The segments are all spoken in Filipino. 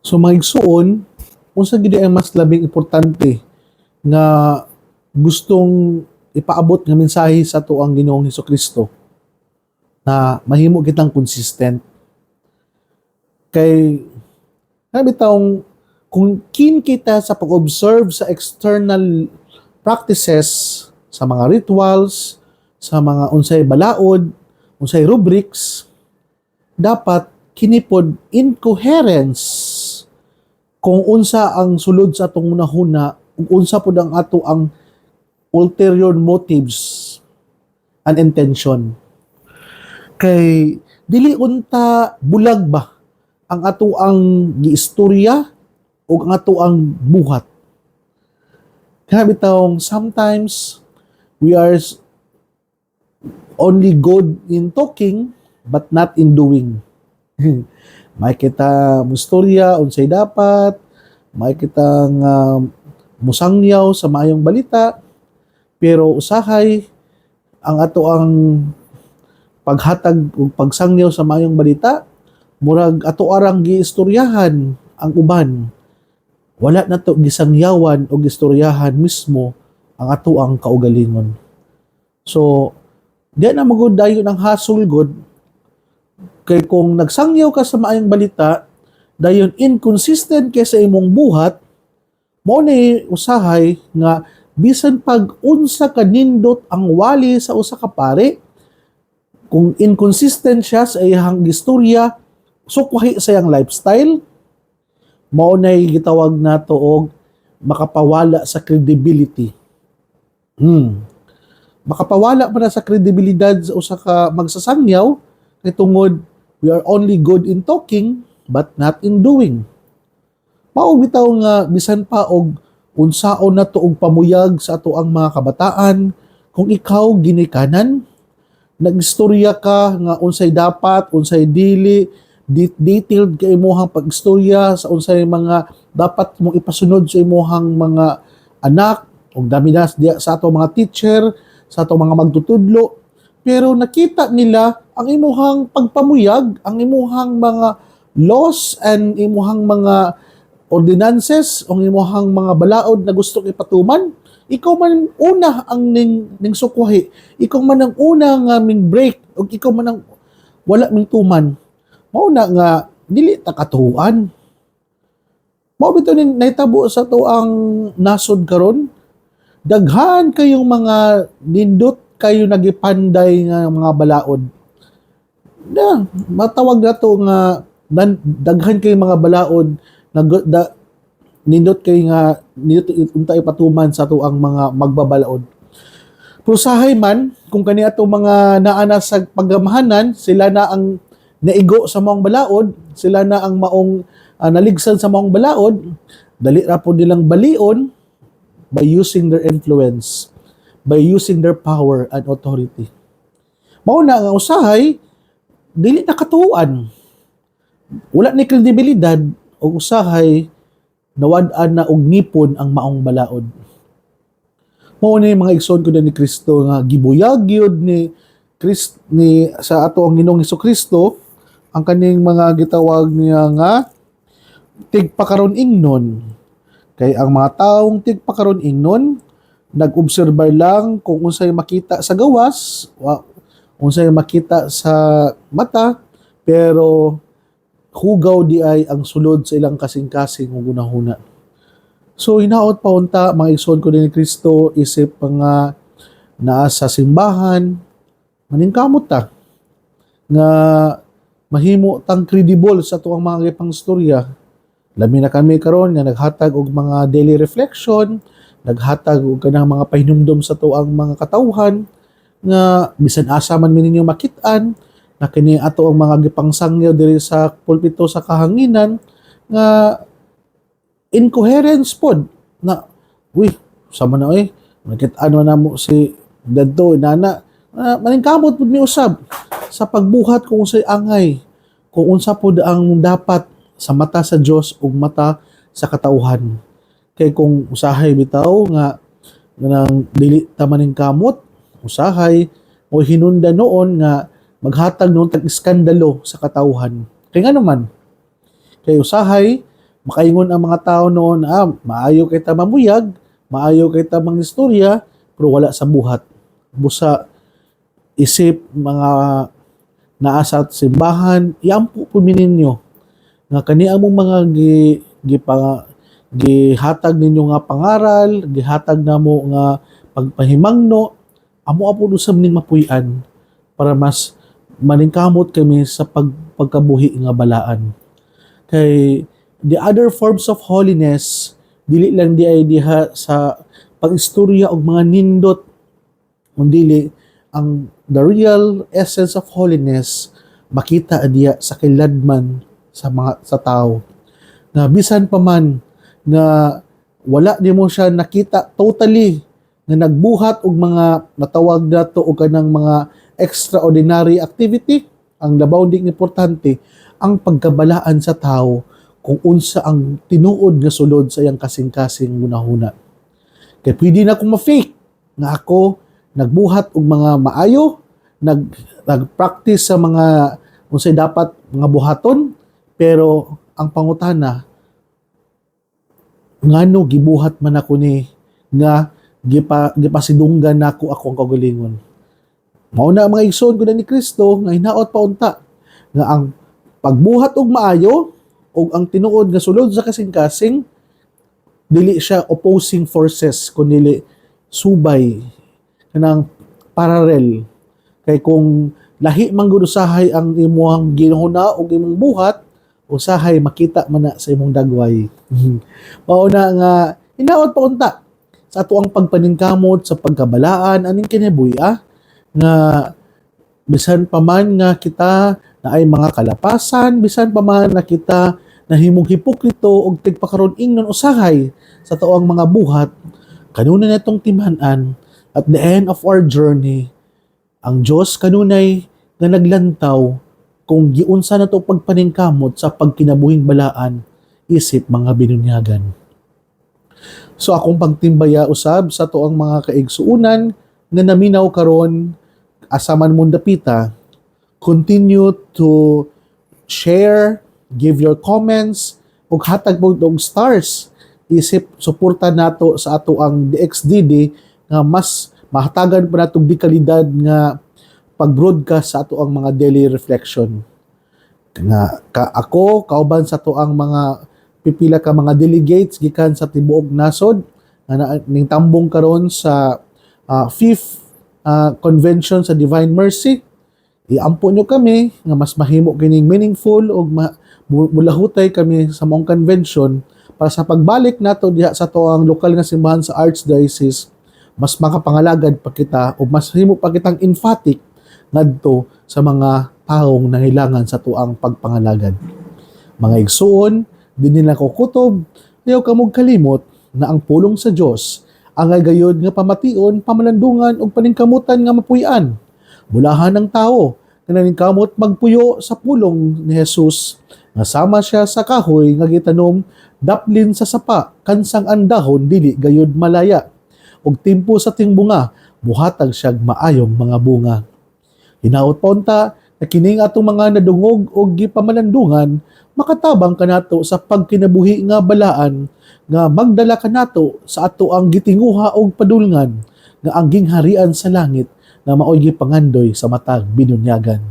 So maigsuon, unsa gid ang mas labing importante nga gustong ipaabot nga mensahe sa ato ang Ginoong Hesukristo na mahimo kitang consistent kay bitaw kung keen kita sa pag-observe sa external practices, sa mga rituals, sa mga unsay balaod, unsay rubrics, dapat kinipod incoherence kung unsa ang sulod sa atong hunahuna ug unsa pud ang ato ang ulterior motives and intention. Kay dili unta bulag ba ang ato ang giistorya o ang ato ang buhat. Kaya bitawng sometimes we are only good in talking but not in doing. May kita mustorya unsay dapat, may kita nga musangyaw sa maayong balita, pero usahay ang ato ang paghatag ug pagsangyaw sa maayong balita, murag ato arang giistoryahan ang uban. Wala na to gisangyawan o gistoryahan mismo ang ato ang kaugalingon. So, di na magud dayon ang hasulgod kay kung nagsangyaw ka sa maayong balita, dayon inconsistent kay sa imong buhat, mao ni usahay nga bisan pag unsa ka nindot ang wali sa usa ka pare, kung inconsistent siya sa iyang gistorya, sukwahi sa iyang lifestyle, mao nay gitawag nato og makapawala sa credibility. Makapawala pa na sa kredibilidad sa usa ka magsasangyaw kay tungod we are only good in talking but not in doing. Mao bitaw nga bisan pa og unsaon na to og pamuyag sa ato ang mga kabataan, kung ikaw ginikanan, nagistorya ka nga unsay dapat, unsay dili, detailed kay imong pag-istorya sa unsay mga dapat mong ipasunod sa imong mga anak ug dami na sa ato mga teacher, sa ato mga magtutudlo, pero nakita nila ang imong pagpamuyag, ang imong mga laws and imong mga ordinances, ang imong mga balaod na gusto ipatuman, ikaw man una ang ning sukwahi, ikaw man ang una nga ming break, ug ikaw man ang wala ming tuman. Mao na nga dili ta katuan. Mao bitaw ni nahitabo sa to ang nasod karon. Daghan kayong mga nindot kayo nagipanday nga mga balaod. Na matawag na to nga daghan kayong mga balaod nindot kay nga nindot unta ipatuman sa to ang mga magbabalaod. Prusahay man kung kani ato mga naana sa paggamahanan, sila na ang naigo sa maong balaod, sila na ang maong naligsan sa maong balaod, dali ra po nilang balion by using their influence, by using their power and authority. Mao na nga usahay, dili na katuan. Wala ni kredibilidad o usahay nawad-an na og nipon ang maong balaod. Mao ni mga igsoon ko ni Kristo nga gibuyag gyud ni sa ato ang Ginoong Hesukristo ang kaning mga gitawag niya nga tigpakaron ingnon. Kay ang mga taong tigpakaron ingnon nag-obserbar lang kung unsay makita sa gawas, unsay makita sa mata, pero hugaw di ay ang sulod sa ilang kasing-kasing ug hunahuna. So hinaot pa unta mga igsoon ko ni Kristo isip pa nga naa sa simbahan, maningkamot ta nga mahimo tang credible sa tuang mga gipang istorya. Lami na kami karon nga naghatag og mga daily reflection, naghatag og kanang mga pahinumdom sa tuang mga katawhan nga bisan asa man ninyo makit-an na kini ato ang mga gipang sangyaw diri sa pulpito sa kahanginan nga incoherence pod na sama na nakit-an na mo si dadto inana maningkamot pud mi usab sa pagbuhat kung unsay angay, kung unsa pod ang dapat sa mata sa Dios ug mata sa katauhan. Kay kung usahay bitaw nga nang dili ta maningkamot, usahay o hinunda noon nga maghatag noon tag iskandalo sa katauhan. Kay nga naman, kay usahay Makaingon ang mga tao noon, maayo kay ta mamuyag, maayo kay ta mangistorya, pero wala sa buhat. Busa isip mga naa sa simbahan, iampo po ninyo nga kani among mga gihatag ninyo nga pangaral, gihatag namo nga pagpahimangno, amo apo usab ning mapuy-an para mas maningkamot kami sa pagkabuhi nga balaan. Kay the other forms of holiness dili lang di ay diha sa pag-istorya og mga nindot, kundi ang the real essence of holiness makita diya sa kiladman sa tao. Na bisan pa man na wala nimo siya nakita totally na nagbuhat og mga natawag nato og kanang mga extraordinary activity, ang labaw ding importante ang pagkabalaan sa tao kung unsa ang tinuod nga sulod sa iyang kasing-kasing hunahuna. Kay pwede na akong ma-fake nga ako nagbuhat og mga maayo, nag-practice sa mga unsay dapat mga buhaton, pero ang pangutana ngano gibuhat man ako ni nga gipasidunggan nako akong kaugalingon. Mao na ang mga igsoon ko na ni Kristo nga hinaot pa unta nga ang pagbuhat og maayo ug ang tinuod nga sulod sa kasing-kasing dili siya opposing forces kundi subay kanang parallel. Kay kung lahi man gud usahay ang imong ginhuna ug imong buhat, usahay makita man na sa imong dagway. Mao na nga hinaot pa unta sa ato ang pagpaningkamot sa pagkabalaan aning kinabuhi nga bisan pa man nga kita na ay mga kalapasan, bisan pa man na kita nahimong hipokrito og tigpakaron ingnon usahay sa tuang mga buhat, kanunay natong timhan-an at the end of our journey, ang Diyos kanunay nga naglantaw kung giunsa na to pagpaningkamot sa pagkinabuhing balaan isip mga binunyagan. So akong pagtimbaya usab sa tuang mga kaigsuunan nga naminaw karon asaman mong dapita, continue to share, give your comments, ug hatag mo og stars. Isip, suporta nato sa ato ang DXDD nga mas mahatagan pa natong di kalidad nga pag-broadcast sa ato ang mga daily reflection. Ako, kauban sa ato ang mga pipila ka mga delegates gikan sa tibuok nasod nga ning tambong karon sa 5th convention sa Divine Mercy. Iampo nyo kami nga mas mahimo kining meaningful o mulahutay kami sa mong convention para sa pagbalik nato diha sa toang lokal nga simbahan sa Archdiocese, mas makapangalagad pa kita o mas himo pa kitang emphatic ngadto sa mga taong nangailangan sa tuang pagpangalagad. Mga igsuon, din nila ko kutob, ayaw kamog kalimot na ang pulong sa Dios ang gayod nga pamation, pamalandungan ug paningkamutan nga mapuy-an. Bulahan ng tao nga naningkamot magpuyo sa pulong ni Jesus nga sama siya sa kahoy nga gitanom daplin sa sapa kansang andahon dili gayud malaya ug timpo sa tingbunga buhatag siyag maayong mga bunga. Hinaot pa unta na kining atong mga nadungog og gipamalandungan makatabang kanato sa pagkinabuhi nga balaan nga magdala kanato sa ato ang gitinguha og padulngan nga ang gingharian sa langit na maoy gipangandoy sa matag binunyagan.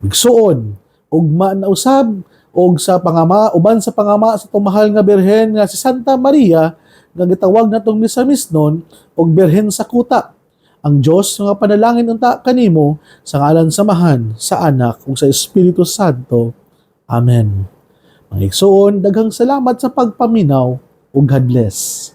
Igsuon ugma na usab og sa pangama uban sa pangama sa tumahal nga birhen nga si Santa Maria nga gitawag natong Misamisnon og birhen sa kuta. Ang Dios nga panalangin unta kanimo sa ngalan samahan sa Anak ug sa Espiritu Santo. Amen. Mga igsoon, daghang salamat sa pagpaminaw ug God bless.